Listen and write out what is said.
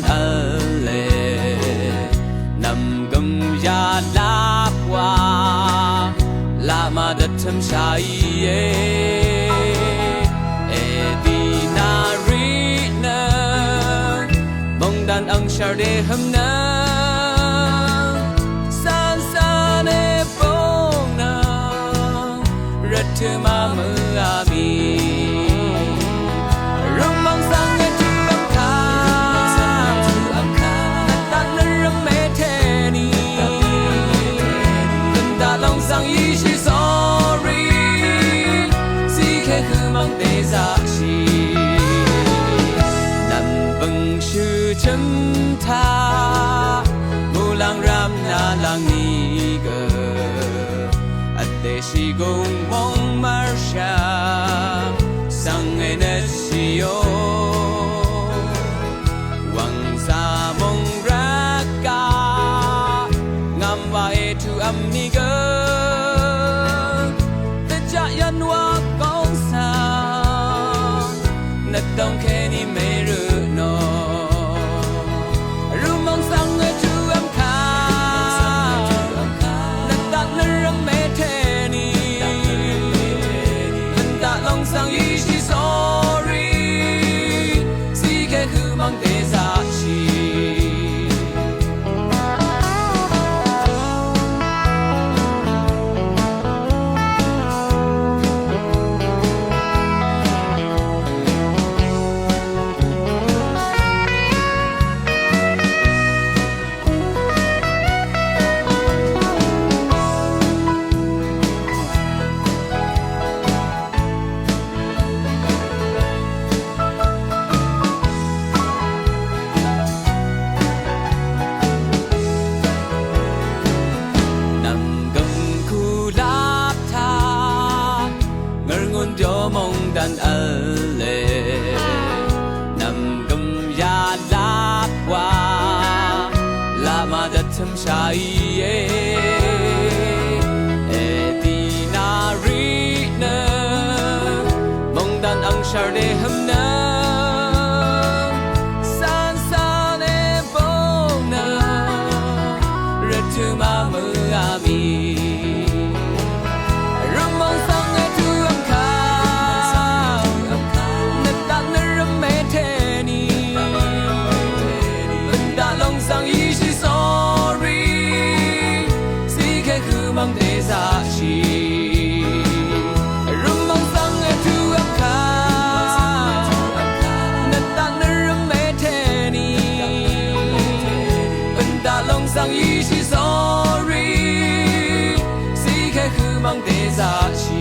dan alle nam gum ya la wa la ma da tham sai ye e di na ri na bong dan ang shar de ham na san san e bong na rat ma ma mi chân tha ngô lang ram na lang ni gơ ate si gong mong marsha sang e na si yo wang sa mong ra ka ngam wa e tu am ni gơ ta cha yan wa kong sa na dong ke ni me ru no dan alle nam gum ya la wa la ma da tham sai ye e di na ri na mong dan ang shar de ham na san san e bong na rat ma ma mi mang để ra chi rum mang sang e tu am kha na ta na rum me the ni ben da long sang yi chi sorry si ke khu mang để ra chi